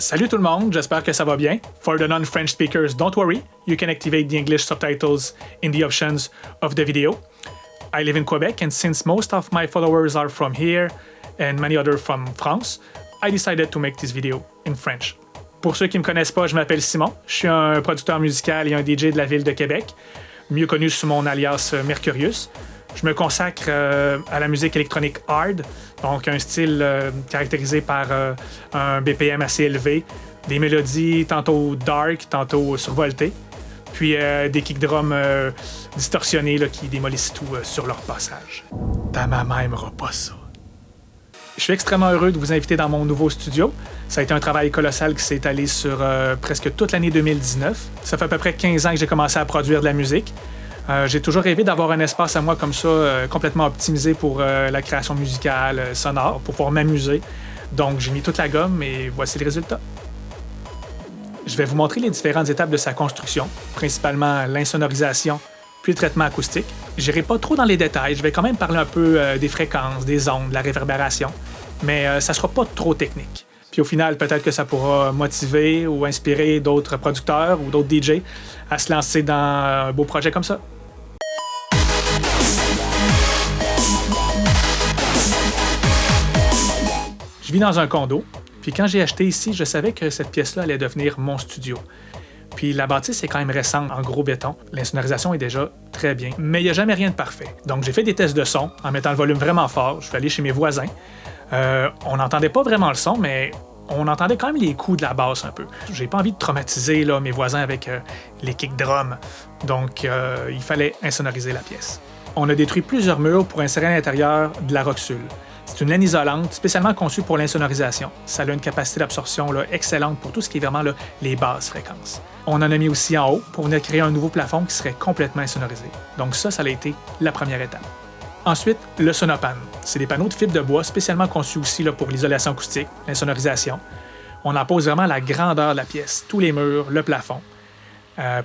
Salut tout le monde, j'espère que ça va bien. For the non-French speakers, don't worry, you can activate the English subtitles in the options of the video. I live in Quebec, and since most of my followers are from here and many others from France, I decided to make this video in French. Pour ceux qui ne me connaissent pas, je m'appelle Simon, je suis un producteur musical et un DJ de la ville de Québec, mieux connu sous mon alias Mercurius. Je me consacre à la musique électronique hard, donc un style caractérisé par un BPM assez élevé, des mélodies tantôt dark, tantôt survoltées, puis des kick drums distorsionnés là, qui démolissent tout sur leur passage. Ta maman aimera pas ça. Je suis extrêmement heureux de vous inviter dans mon nouveau studio. Ça a été un travail colossal qui s'est étalé sur presque toute l'année 2019. Ça fait à peu près 15 ans que j'ai commencé à produire de la musique. J'ai toujours rêvé d'avoir un espace à moi comme ça, complètement optimisé pour la création musicale, sonore, pour pouvoir m'amuser. Donc, j'ai mis toute la gomme et voici le résultat. Je vais vous montrer les différentes étapes de sa construction, principalement l'insonorisation, puis le traitement acoustique. Je n'irai pas trop dans les détails, je vais quand même parler un peu des fréquences, des ondes, de la réverbération, mais ça ne sera pas trop technique. Puis au final, peut-être que ça pourra motiver ou inspirer d'autres producteurs ou d'autres DJ à se lancer dans un beau projet comme ça. Je vis dans un condo, puis quand j'ai acheté ici, je savais que cette pièce-là allait devenir mon studio. Puis la bâtisse est quand même récente, en gros béton. L'insonorisation est déjà très bien, mais il n'y a jamais rien de parfait. Donc j'ai fait des tests de son en mettant le volume vraiment fort. Je suis allé chez mes voisins. On n'entendait pas vraiment le son, mais on entendait quand même les coups de la basse un peu. J'ai pas envie de traumatiser là, mes voisins avec les kick drums, donc il fallait insonoriser la pièce. On a détruit plusieurs murs pour insérer à l'intérieur de la Roxul. C'est une laine isolante spécialement conçue pour l'insonorisation. Ça a une capacité d'absorption là, excellente pour tout ce qui est vraiment là, les basses fréquences. On en a mis aussi en haut pour venir créer un nouveau plafond qui serait complètement insonorisé. Donc ça a été la première étape. Ensuite, le Sonopan. C'est des panneaux de fibre de bois spécialement conçus aussi là, pour l'isolation acoustique, l'insonorisation. On en pose vraiment la grandeur de la pièce, tous les murs, le plafond,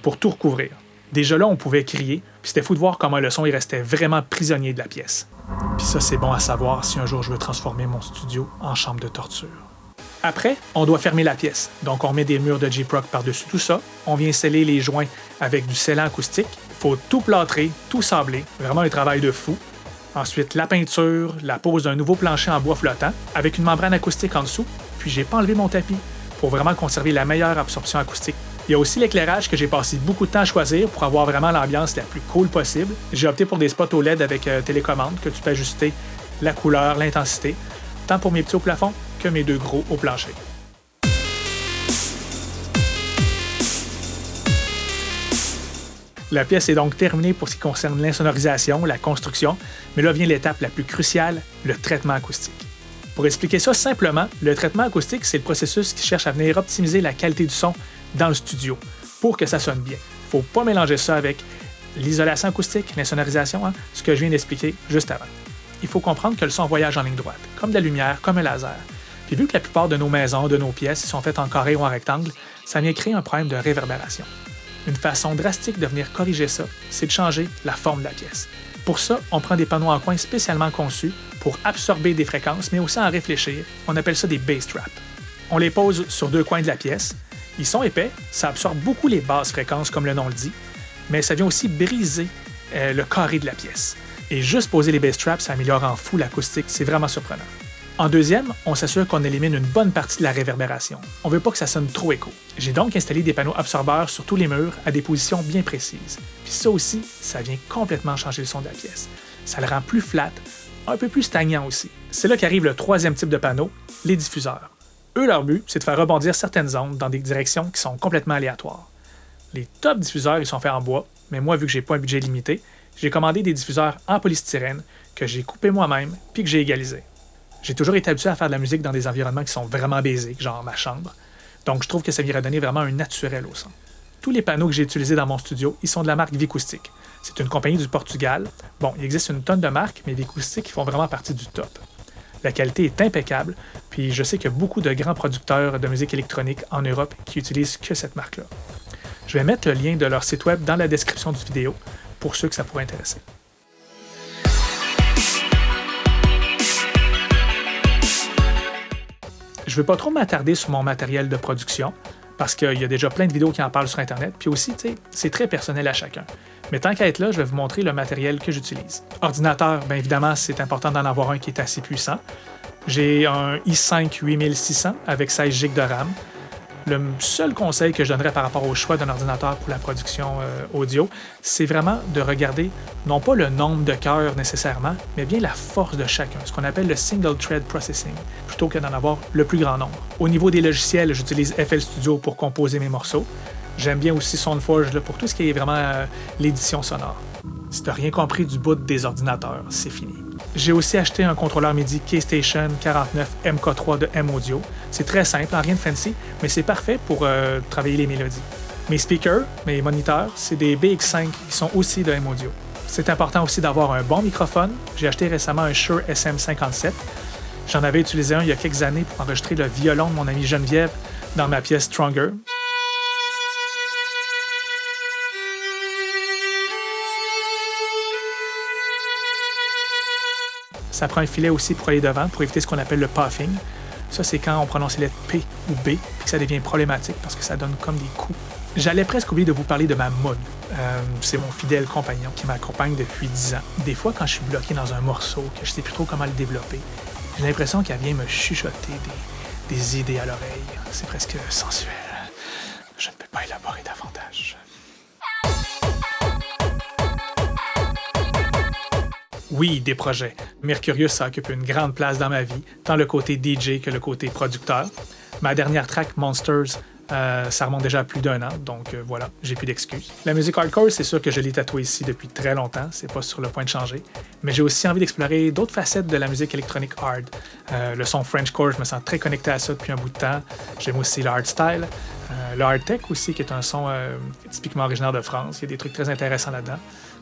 pour tout recouvrir. Déjà là, on pouvait crier, puis c'était fou de voir comment le son il restait vraiment prisonnier de la pièce. Puis ça, c'est bon à savoir si un jour je veux transformer mon studio en chambre de torture. Après, on doit fermer la pièce. Donc, on met des murs de J-Proc par-dessus tout ça. On vient sceller les joints avec du scellant acoustique. Il faut tout plâtrer, tout sabler. Vraiment un travail de fou. Ensuite, la peinture, la pose d'un nouveau plancher en bois flottant avec une membrane acoustique en dessous. Puis, j'ai pas enlevé mon tapis pour vraiment conserver la meilleure absorption acoustique. Il y a aussi l'éclairage que j'ai passé beaucoup de temps à choisir pour avoir vraiment l'ambiance la plus cool possible. J'ai opté pour des spots OLED avec télécommande que tu peux ajuster la couleur, l'intensité, tant pour mes petits hauts plafonds que mes deux gros hauts planchers. La pièce est donc terminée pour ce qui concerne l'insonorisation, la construction, mais là vient l'étape la plus cruciale, le traitement acoustique. Pour expliquer ça simplement, le traitement acoustique, c'est le processus qui cherche à venir optimiser la qualité du son dans le studio pour que ça sonne bien. Il ne faut pas mélanger ça avec l'isolation acoustique, l'insonorisation, ce que je viens d'expliquer juste avant. Il faut comprendre que le son voyage en ligne droite, comme de la lumière, comme un laser. Puis vu que la plupart de nos maisons, de nos pièces sont faites en carré ou en rectangle, ça vient créer un problème de réverbération. Une façon drastique de venir corriger ça, c'est de changer la forme de la pièce. Pour ça, on prend des panneaux en coin spécialement conçus pour absorber des fréquences, mais aussi en réfléchir. On appelle ça des bass traps. On les pose sur deux coins de la pièce. Ils sont épais, ça absorbe beaucoup les basses fréquences, comme le nom le dit, mais ça vient aussi briser le carré de la pièce. Et juste poser les bass traps, ça améliore en fou l'acoustique, c'est vraiment surprenant. En deuxième, on s'assure qu'on élimine une bonne partie de la réverbération. On veut pas que ça sonne trop écho. J'ai donc installé des panneaux absorbeurs sur tous les murs à des positions bien précises. Puis ça aussi, ça vient complètement changer le son de la pièce. Ça le rend plus flat, un peu plus stagnant aussi. C'est là qu'arrive le troisième type de panneau, les diffuseurs. Eux, leur but, c'est de faire rebondir certaines ondes dans des directions qui sont complètement aléatoires. Les top diffuseurs, ils sont faits en bois, mais moi, vu que j'ai pas un budget limité, j'ai commandé des diffuseurs en polystyrène que j'ai coupés moi-même puis que j'ai égalisés. J'ai toujours été habitué à faire de la musique dans des environnements qui sont vraiment basiques, genre ma chambre, donc je trouve que ça vient donner vraiment un naturel au son. Tous les panneaux que j'ai utilisés dans mon studio, ils sont de la marque Vicoustic. C'est une compagnie du Portugal. Bon, il existe une tonne de marques, mais Vicoustic, ils font vraiment partie du top. La qualité est impeccable, puis je sais qu'il y a beaucoup de grands producteurs de musique électronique en Europe qui utilisent que cette marque-là. Je vais mettre le lien de leur site web dans la description du vidéo pour ceux que ça pourrait intéresser. Je Je ne veux pas trop m'attarder sur mon matériel de production, parce qu'il y a déjà plein de vidéos qui en parlent sur Internet, puis aussi, c'est très personnel à chacun. Mais tant qu'à être là, je vais vous montrer le matériel que j'utilise. Ordinateur, bien évidemment, c'est important d'en avoir un qui est assez puissant. J'ai un i5 8600 avec 16 GB de RAM. Le seul conseil que je donnerais par rapport au choix d'un ordinateur pour la production audio, c'est vraiment de regarder non pas le nombre de cœurs nécessairement, mais bien la force de chacun, ce qu'on appelle le Single Thread Processing, plutôt que d'en avoir le plus grand nombre. Au niveau des logiciels, j'utilise FL Studio pour composer mes morceaux. J'aime bien aussi SoundForge là, pour tout ce qui est vraiment l'édition sonore. Si tu n'as rien compris du bout des ordinateurs, c'est fini. J'ai aussi acheté un contrôleur MIDI Keystation 49 MK3 de M-Audio. C'est très simple, rien de fancy, mais c'est parfait pour travailler les mélodies. Mes speakers, mes moniteurs, c'est des BX5 qui sont aussi de M-Audio. C'est important aussi d'avoir un bon microphone. J'ai acheté récemment un Shure SM57. J'en avais utilisé un il y a quelques années pour enregistrer le violon de mon amie Geneviève dans ma pièce Stronger. Ça prend un filet aussi pour aller devant, pour éviter ce qu'on appelle le puffing. Ça, c'est quand on prononce les lettres P ou B, puis que ça devient problématique parce que ça donne comme des coups. J'allais presque oublier de vous parler de ma momie. C'est mon fidèle compagnon qui m'accompagne depuis 10 ans. Des fois, quand je suis bloqué dans un morceau, que je ne sais plus trop comment le développer, j'ai l'impression qu'elle vient me chuchoter des idées à l'oreille. C'est presque sensuel. Je ne peux pas élaborer davantage. Oui, des projets. Mercurius, ça occupe une grande place dans ma vie, tant le côté DJ que le côté producteur. Ma dernière track, Monsters, ça remonte déjà à plus d'1 an, donc voilà, j'ai plus d'excuses. La musique hardcore, c'est sûr que je l'ai tatouée ici depuis très longtemps, c'est pas sur le point de changer, mais j'ai aussi envie d'explorer d'autres facettes de la musique électronique hard. Le son Frenchcore, je me sens très connecté à ça depuis un bout de temps. J'aime aussi le hardstyle, le hardtech aussi, qui est un son typiquement originaire de France. Il y a des trucs très intéressants là-dedans.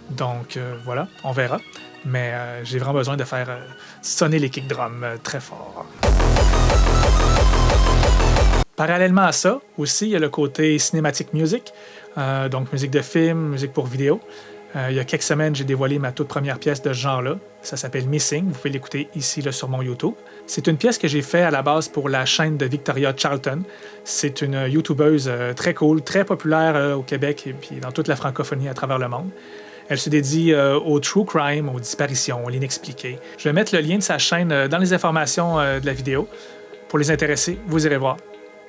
Donc voilà, on verra. Mais j'ai vraiment besoin de faire sonner les kick drums très fort. Parallèlement à ça, aussi, il y a le côté cinématique music, donc musique de film, musique pour vidéo. Il y a quelques semaines, j'ai dévoilé ma toute première pièce de ce genre-là. Ça s'appelle Missing. Vous pouvez l'écouter ici là, sur mon YouTube. C'est une pièce que j'ai faite à la base pour la chaîne de Victoria Charlton. C'est une YouTubeuse très cool, très populaire au Québec et puis dans toute la francophonie à travers le monde. Elle se dédie au true crime, aux disparitions, à l'inexpliqué. Je vais mettre le lien de sa chaîne dans les informations de la vidéo. Pour les intéressés, vous irez voir.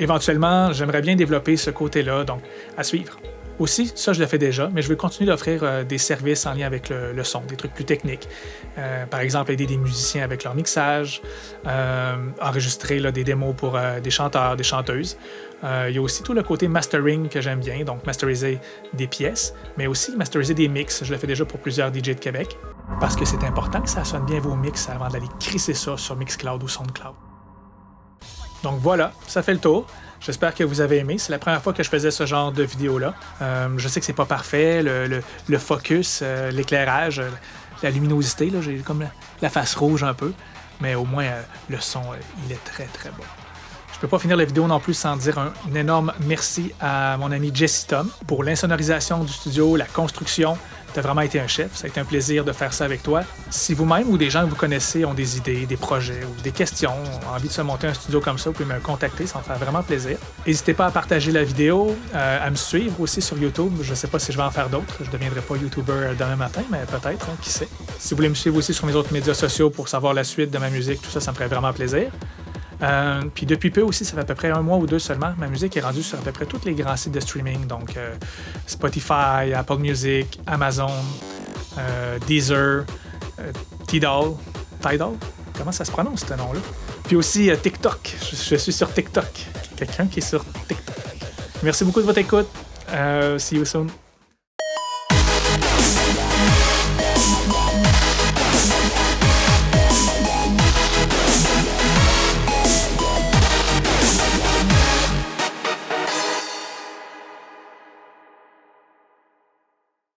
Éventuellement, j'aimerais bien développer ce côté-là, donc à suivre. Aussi, ça je le fais déjà, mais je veux continuer d'offrir des services en lien avec le son, des trucs plus techniques. Par exemple, aider des musiciens avec leur mixage, enregistrer là, des démos pour des chanteurs, des chanteuses. Il y a aussi tout le côté mastering que j'aime bien, donc masteriser des pièces, mais aussi masteriser des mix. Je le fais déjà pour plusieurs DJ de Québec, parce que c'est important que ça sonne bien vos mix avant d'aller crisser ça sur Mixcloud ou SoundCloud. Donc voilà, ça fait le tour. J'espère que vous avez aimé. C'est la première fois que je faisais ce genre de vidéo-là. Je sais que c'est pas parfait, le focus, l'éclairage, la luminosité, là, j'ai comme la face rouge un peu, mais au moins le son, il est très très bon. Je peux pas finir la vidéo non plus sans dire un énorme merci à mon ami Jesse Tom pour l'insonorisation du studio, la construction. Tu as vraiment été un chef. Ça a été un plaisir de faire ça avec toi. Si vous-même ou des gens que vous connaissez ont des idées, des projets ou des questions, ont envie de se monter un studio comme ça, vous pouvez me contacter. Ça me fait vraiment plaisir. N'hésitez pas à partager la vidéo, à me suivre aussi sur YouTube. Je ne sais pas si je vais en faire d'autres. Je ne deviendrai pas YouTuber demain matin, mais peut-être, hein, qui sait. Si vous voulez me suivre aussi sur mes autres médias sociaux pour savoir la suite de ma musique, tout ça, ça me ferait vraiment plaisir. Puis depuis peu aussi, ça fait à peu près 1 mois ou 2 seulement, ma musique est rendue sur à peu près tous les grands sites de streaming, donc Spotify, Apple Music, Amazon, Deezer, Tidal, comment ça se prononce ce nom-là? Puis aussi TikTok, je suis sur TikTok, quelqu'un qui est sur TikTok. Merci beaucoup de votre écoute, see you soon.